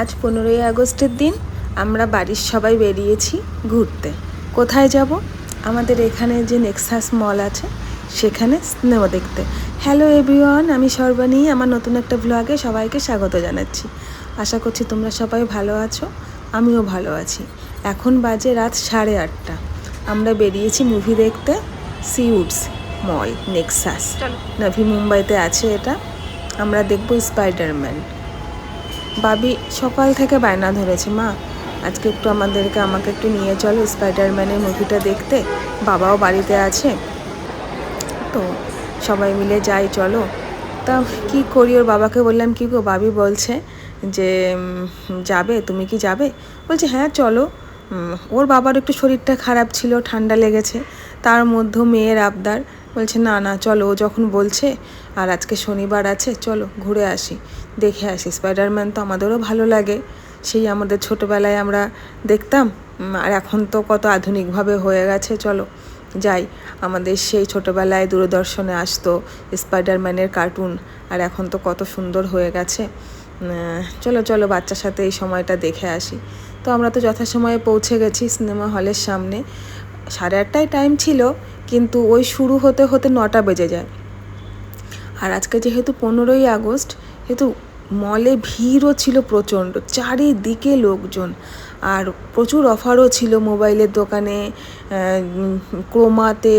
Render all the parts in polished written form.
আজ 15ই আগস্টের দিন আমরা বাড়ির সবাই বেরিয়েছি ঘুরতে। কোথায় যাব? আমাদের এখানে যে নেক্সাস মল আছে সেখানে সিনেমা দেখতে। হ্যালো এভরিওয়ান, আমি সর্বাণী। আমার নতুন একটা ব্লগে সবাইকে স্বাগত জানাচ্ছি। আশা করছি তোমরা সবাই ভালো আছো, আমিও ভালো আছি। এখন বাজে রাত 8:30। আমরা বেরিয়েছি মুভি দেখতে সিউটস মল নেক্সাস, নভি মুম্বাইতে আছে এটা। আমরা দেখব স্পাইডারম্যান। বাবি সকাল থেকে বায়না ধরেছে, মা আজকে একটু আমাকে একটু নিয়ে চলো স্পাইডারম্যানের মুভিটা দেখতে, বাবাও বাড়িতে আছে, তো সবাই মিলে যাই চলো। তা কি করি, ওর বাবাকে বললাম কি গো, বাবি বলছে যে যাবে, তুমি কি যাবে? বলছে হ্যাঁ চলো। ওর বাবার একটু শরীরটা খারাপ ছিল, ঠান্ডা লেগেছে, তার মধ্যেও মেয়ের আবদার, বলছে না না চলো, ও যখন বলছে, আর আজকে শনিবার আছে, চলো ঘুরে আসি, দেখে আসি। স্পাইডারম্যান তো আমাদেরও ভালো লাগে, সেই আমাদের ছোটোবেলায় আমরা দেখতাম, আর এখন তো কত আধুনিকভাবে হয়ে গেছে। চলো যাই। আমাদের সেই ছোটোবেলায় দূরদর্শনে আসতো স্পাইডারম্যানের কার্টুন, আর এখন তো কত সুন্দর হয়ে গেছে। চলো চলো বাচ্চার সাথে এই সময়টা দেখে আসি। তো আমরা তো যথাসময়ে পৌঁছে গেছি সিনেমা হলের সামনে। 8:30টায় টাইম ছিল, কিন্তু ওই শুরু হতে হতে 9টা বেজে যায়। আর আজকে যেহেতু 15ই আগস্ট, যেহেতু মলে ভিড়ও ছিল প্রচণ্ড, চারিদিকে লোকজন, আর প্রচুর অফারও ছিল মোবাইলের দোকানে, ক্রোমাতে,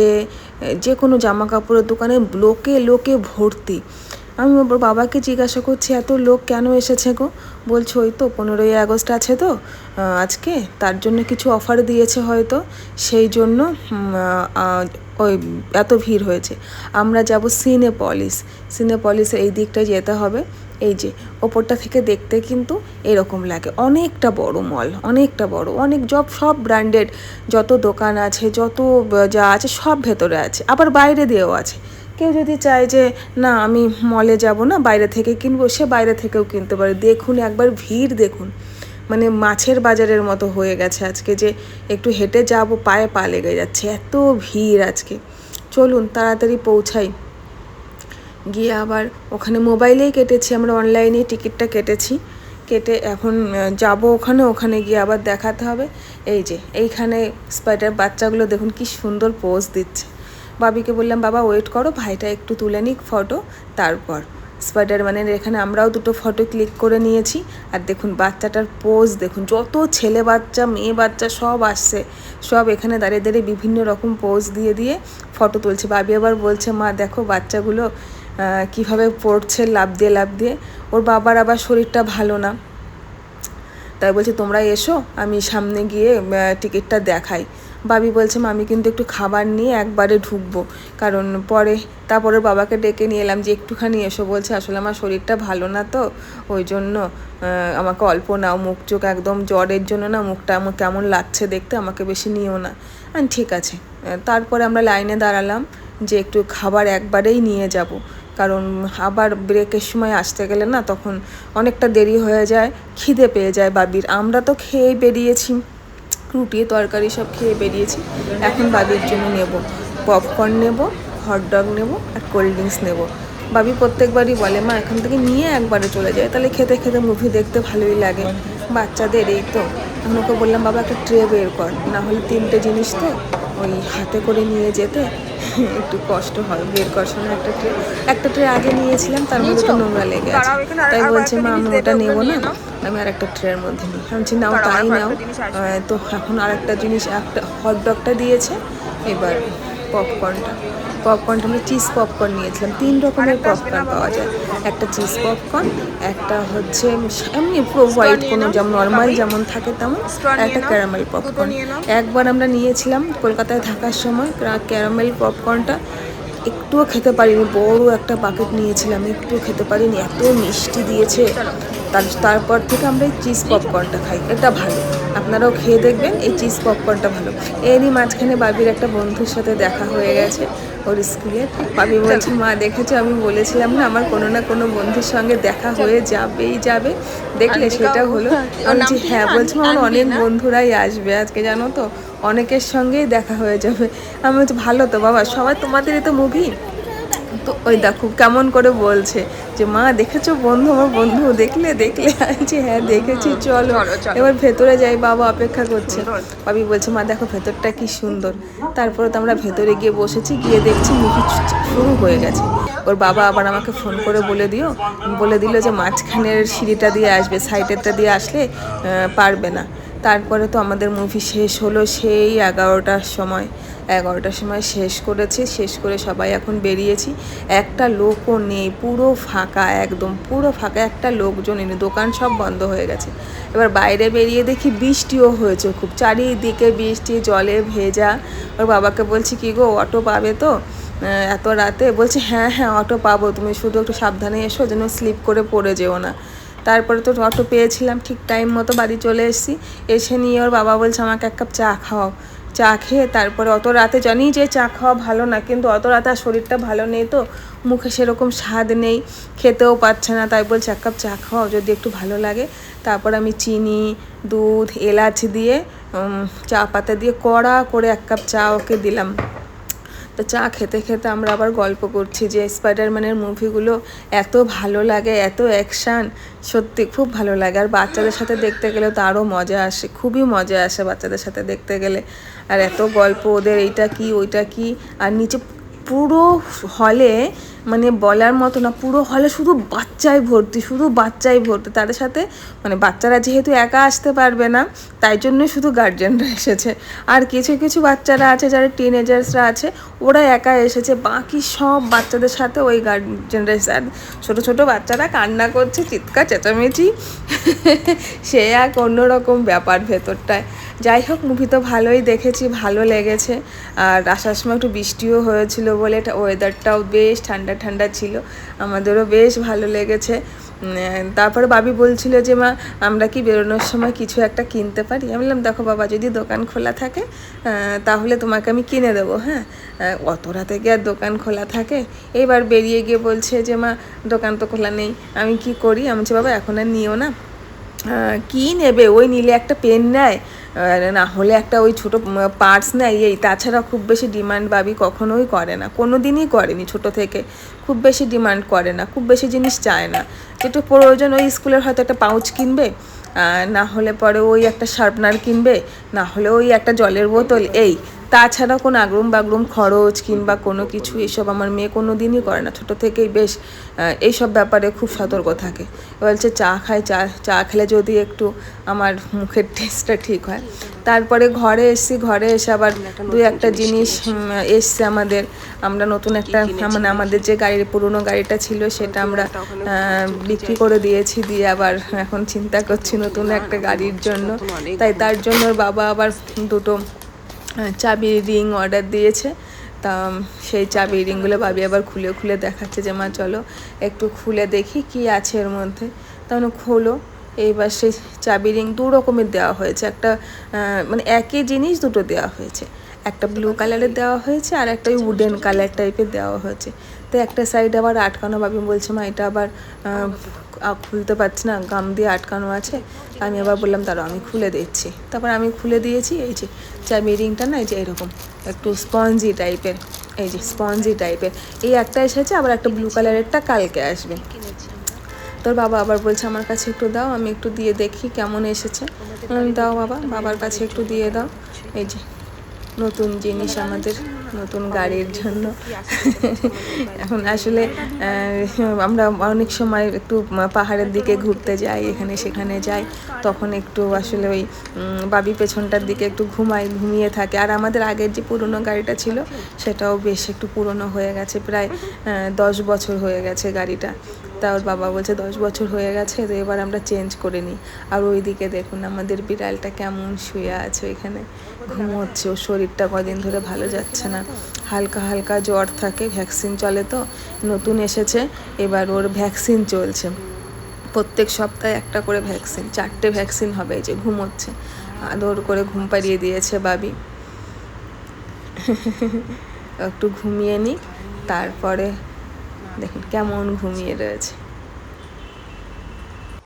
যে কোনো জামা কাপড়ের দোকানে লোকে লোকে ভর্তি। আমি ওর বাবাকে জিজ্ঞাসা করছি এত লোক কেন এসেছে গো? বলছে ওই তো 15ই আগস্ট আছে তো আজকে, তার জন্য কিছু অফার দিয়েছে হয়তো, সেই জন্য ওই এত ভিড় হয়েছে। আমরা যাব সিনেপলিসে, এই দিকটায় যেতে হবে। এই যে ওপরটা থেকে দেখতে কিন্তু এরকম লাগে, অনেকটা বড় মল, অনেকটা বড়, অনেক সব ব্র্যান্ডেড যত দোকান আছে, যত যা আছে সব ভেতরে আছে, আবার বাইরে দিয়েও আছে। কেউ যদি চায় যে না আমি মলে যাব না, বাইরে থেকে কিনবো, সে বাইরে থেকেও কিনতে পারে। দেখুন একবার ভিড় দেখুন, মানে মাছের বাজারের মতো হয়ে গেছে আজকে, যে একটু হেঁটে যাব পায়ে পা লেগে যাচ্ছে, এত ভিড় আজকে। চলুন তাড়াতাড়ি পৌঁছাই। গিয়ে আবার ওখানে মোবাইলেই কেটেছি, আমরা অনলাইনে টিকিটটা কেটে এখন যাব ওখানে গিয়ে আবার দেখাতে হবে। এই যে এইখানে স্পাইডার বাচ্চাগুলো দেখুন কি সুন্দর পোজ দিচ্ছে। বাবিকে বললাম বাবা ওয়েট করো, ভাইটা একটু তুলে নিক ফটো, তারপর স্পাইডারম্যানের এখানে আমরাও দুটো ফটো ক্লিক করে নিয়েছি। আর দেখুন বাচ্চাটার পোজ দেখুন, যত ছেলে বাচ্চা মেয়ে বাচ্চা সব আসছে, সব এখানে দাঁড়িয়ে দাঁড়িয়ে বিভিন্ন রকম পোজ দিয়ে ফটো তুলছে। বাবি আবার বলছে মা দেখো বাচ্চাগুলো কীভাবে পড়ছে লাফ দিয়ে। ওর বাবার আবার শরীরটা ভালো না, তাই বলছে তোমরা এসো, আমি সামনে গিয়ে টিকিটটা দেখাই। বাবি বলছে আমি কিন্তু একটু খাবার নিয়ে একবারে ঢুকবো, কারণ তারপরে বাবাকে ডেকে নিয়ে এলাম যে একটুখানি এসো। বলছে আসলে আমার শরীরটা ভালো না, তো ওই জন্য আমাকে অল্প নাও, মুখ চোখ একদম জ্বরের জন্য না মুখটা আমার কেমন লাগছে দেখতে, আমাকে বেশি নিও না। ঠিক আছে। তারপরে আমরা লাইনে দাঁড়ালাম যে একটু খাবার একবারেই নিয়ে যাব, কারণ আবার ব্রেকের সময় আসতে গেলে না তখন অনেকটা দেরি হয়ে যায়, খিদে পেয়ে যায় বাবির। আমরা তো খেয়েই বেরিয়েছি, রুটি তরকারি সব খেয়ে বেরিয়েছি। এখন বাবির জন্য নেব পপকর্ন, নেব হটডগ, নেব আর কোল্ড ড্রিঙ্কস নেব। বাবি প্রত্যেকবারই বলে মা এখান থেকে নিয়ে একবারে চলে যায়, তাহলে খেতে খেতে মুভি দেখতে ভালোই লাগে বাচ্চাদের। এই তো আমি ওকে বললাম বাবা একটা ট্রে বের কর, না হলে 3টে জিনিস তো ওই হাতে করে নিয়ে যেতে একটু কষ্ট হয়, বের করার সময় একটা ট্রে আগে নিয়েছিলাম, তার মধ্যে তো নোংরা লেগে আছে। তাই বলছে মা আমি ওটা নেবো না, আমি আর একটা ট্রের মধ্যে নিই। আমি বলছি নাও, তাই নাও। তো এখন আরেকটা জিনিস, একটা হটডগটা দিয়েছে, এবার পপকর্নটা আমরা চিজ পপকর্ন নিয়েছিলাম। 3 রকমের পপকর্ন পাওয়া যায়, একটা চিজ পপকর্ন, একটা হচ্ছে এমনি পুরো হোয়াইট কোনো যেমন নর্মাল যেমন থাকে তেমন, একটা ক্যারামেল পপকর্ন। একবার আমরা নিয়েছিলাম কলকাতায় থাকার সময়, ক্যারামেল পপকর্নটা একটুও খেতে পারিনি, বড় একটা বাকেট নিয়েছিলাম, একটুও খেতে পারিনি, এত মিষ্টি দিয়েছে। তারপর থেকে আমরা এই চিজ পপকর্নটা খাই, এটা ভালো, আপনারাও খেয়ে দেখবেন, এই চিজ পপকর্নটা ভালো। এরই মাঝখানে বাবির একটা বন্ধুর সাথে দেখা হয়ে গেছে ওর স্কুলের। বাবি বলছে মা দেখেছো, আমি বলেছিলাম না আমার কোনো না কোনো বন্ধুর সঙ্গে দেখা হয়ে যাবে, দেখলে সেটা হলো। আমি বলছি হ্যাঁ। বলছি আমার অনেক বন্ধুরাই আসবে আজকে, জানো তো অনেকের সঙ্গেই দেখা হয়ে যাবে। আমি বলছি ভালো তো বাবা, সবাই তোমাদেরই তো মুভি, তো ওই দেখো কেমন করে বলছে যে মা দেখেছো বন্ধু, আমার বন্ধু দেখলে দেখলে আছে। হ্যাঁ দেখেছি, চলো এবার ভেতরে যাই, বাবা অপেক্ষা করছে। বাবি বলছে মা দেখো ভেতরটা কি সুন্দর। তারপরে তো আমরা ভেতরে গিয়ে বসেছি, গিয়ে দেখছি মুভি শুরু হয়ে গেছে। ওর বাবা আবার আমাকে ফোন করে বলে দিল যে মাঝখানের সিঁড়িটা দিয়ে আসবে, সাইডেরটা দিয়ে আসলে পারবে না। তারপরে তো আমাদের মুভি শেষ হলো সেই 11টার সময় শেষ করেছি। শেষ করে সবাই এখন বেরিয়েছি। একটা লোকও নেই, পুরো ফাঁকা, একদম পুরো ফাঁকা, একটা লোকজনই নেই, দোকান সব বন্ধ হয়ে গেছে। এবার বাইরে বেরিয়ে দেখি বৃষ্টিও হয়েছে খুব, চারিদিকে বৃষ্টি, জলে ভেজা। ওর বাবাকে বলছি কি গো অটো পাবে তো এত রাতে? বলছে হ্যাঁ হ্যাঁ অটো পাবো, তুমি শুধু একটু সাবধানে এসো যেন স্লিপ করে পড়ে যেও না। তারপরে তো অটো পেয়েছিলাম, ঠিক টাইম মতো বাড়ি চলে এসেছি। এসে নিয়ে ওর বাবা বলছে আমাকে এক কাপ চা খাওয়াও। চা খেয়ে তারপরে অত রাতে জানি যে চা খাওয়া ভালো না, কিন্তু অত রাতে আর শরীরটা ভালো নেই তো, মুখে সেরকম স্বাদ নেই, খেতেও পাচ্ছে না, তাই বলছে এক কাপ চা খাওয়াও যদি একটু ভালো লাগে। তারপর আমি চিনি, দুধ, এলাচ দিয়ে চা পাতা দিয়ে কড়া করে এক কাপ চা ওকে দিলাম। তো চা খেতে খেতে আমরা আবার গল্প করছি যে স্পাইডারম্যানের মুভিগুলো এত ভালো লাগে, এত অ্যাকশান, সত্যি খুব ভালো লাগে। আর বাচ্চাদের সাথে দেখতে গেলে তো আরও মজা আসে, খুবই মজা আসে বাচ্চাদের সাথে দেখতে গেলে। আর এত গল্প ওদের, এইটা কি ওইটা কি। আর নিচে পুরো হলে মানে বলার মতো না, পুরো হলে শুধু বাচ্চাই ভর্তি, শুধু বাচ্চাই ভর্তি। তাদের সাথে মানে বাচ্চারা যেহেতু একা আসতে পারবে না, তাই জন্যই শুধু গার্জেনরা এসেছে। আর কিছু কিছু বাচ্চারা আছে যারা টিনেজার্সরা আছে, ওরা একা এসেছে, বাকি সব বাচ্চাদের সাথে ওই গার্জেনরা এসেছে। আর ছোটো ছোটো বাচ্চারা কান্না করছে, চিৎকার চেঁচামেচি সে এক অন্যরকম ব্যাপার ভেতরটায়। যাই হোক মুভি তো ভালোই দেখেছি, ভালো লেগেছে। আর আসার সময় একটু বৃষ্টিও হয়েছিল বলে ওয়েদারটাও বেশ ঠান্ডা ঠান্ডা ছিল, আমাদেরও বেশ ভালো লেগেছে। তারপরে বাবি বলছিল যে মা আমরা কি বেরোনোর সময় কিছু একটা কিনতে পারি? আমি বললাম দেখো বাবা, যদি দোকান খোলা থাকে তাহলে তোমাকে আমি কিনে দেবো। হ্যাঁ অত রাতে কি আর দোকান খোলা থাকে? এবার বেরিয়ে গিয়ে বলছে যে মা দোকান তো খোলা নেই, আমি কি করি? আমি বলছি বাবা এখন আর নিও না, কী নেবে? ওই নিলে একটা পেন নেয়, না হলে একটা ওই ছোটো পার্স নেয়, এই তাছাড়া খুব বেশি ডিমান্ড বাবি কখনোই করে না, কোনো দিনই করেনি ছোটো থেকে, খুব বেশি ডিমান্ড করে না, খুব বেশি জিনিস চায় না। যেটা প্রয়োজন ওই স্কুলের হয়তো একটা পাউচ কিনবে, না হলে পরে ওই একটা শার্পনার কিনবে, না হলে ওই একটা জলের বোতল, এই। তাছাড়া কোনো আগরুম বাগরুম খরচ কিংবা কোনো কিছু এসব আমার মেয়ে কোনো দিনই করে না, ছোটো থেকেই বেশ এইসব ব্যাপারে খুব সতর্ক থাকে। বলছে চা খাই, চা খেলে যদি একটু আমার মুখের টেস্টটা ঠিক হয়। তারপরে ঘরে এসে আবার দুই একটা জিনিস এসছে আমাদের। আমরা নতুন একটা মানে আমাদের যে গাড়ির পুরনো গাড়িটা ছিল সেটা আমরা বিক্রি করে দিয়েছি, দিয়ে আবার এখন চিন্তা করছি নতুন একটা গাড়ির জন্য। তাই তার জন্য বাবা আবার দুটো চাবির রিং অর্ডার দিয়েছে। তা সেই চাবির রিংগুলো ভাবি আবার খুলে খুলে দেখাচ্ছে যে মা চলো একটু খুলে দেখি কি আছে এর মধ্যে। তখন খোলো, এইবার সেই চাবি রিং দু রকমের দেওয়া হয়েছে, একটা মানে একই জিনিস দুটো দেওয়া হয়েছে, একটা ব্লু কালারের দেওয়া হয়েছে আর একটা ওই উডেন কালার টাইপের দেওয়া হয়েছে। তো একটা সাইড আবার আটকানো, ভাবি বলছে মা এটা আবার খুলতে পারছি না, গাম দিয়ে আটকানো আছে। আমি আবার বললাম দাঁড়াও আমি খুলে দিচ্ছি। তারপর আমি খুলে দিয়েছি। এই যে চাবি রিংটা না, এই যে এরকম একটু স্পঞ্জি টাইপের, এই যে স্পঞ্জি টাইপের, এই একটা এসেছে, আবার একটা ব্লু কালারেরটা কালকে আসবে। তোর বাবা আবার বলছে আমার কাছে একটু দাও, আমি একটু দিয়ে দেখি কেমন এসেছে। দাও বাবা, বাবার কাছে একটু দিয়ে দাও। এই যে নতুন জিনিস আমাদের নতুন গাড়ির জন্য। এখন আসলে আমরা অনেক সময় একটু পাহাড়ের দিকে ঘুরতে যাই, এখানে সেখানে যাই, তখন একটু আসলে ওই বাবি পেছনটার দিকে একটু ঘুমিয়ে থাকে। আর আমাদের আগের যে পুরনো গাড়িটা ছিল সেটাও বেশ একটু পুরনো হয়ে গেছে, প্রায় 10 বছর হয়ে গেছে গাড়িটা। তা ওর বাবা বলছে 10 বছর হয়ে গেছে, তো এবার আমরা চেঞ্জ করে নিই। আর ওইদিকে দেখুন আমাদের বিড়ালটা কেমন শুয়ে আছে ওইখানে, ঘুমোচ্ছে। ওর শরীরটা কদিন ধরে ভালো যাচ্ছে না, হালকা হালকা জ্বর থাকে, ভ্যাকসিন চলে তো, নতুন এসেছে, এবার ওর ভ্যাকসিন চলছে, প্রত্যেক সপ্তাহে একটা করে ভ্যাকসিন, 4টে ভ্যাকসিন হবে। এই যে ঘুমোচ্ছে, আদর করে ঘুম পাড়িয়ে দিয়েছে বাবি। একটু ঘুমিয়ে নিই, তারপরে দেখুন কেমন ঘুমিয়ে রয়েছে।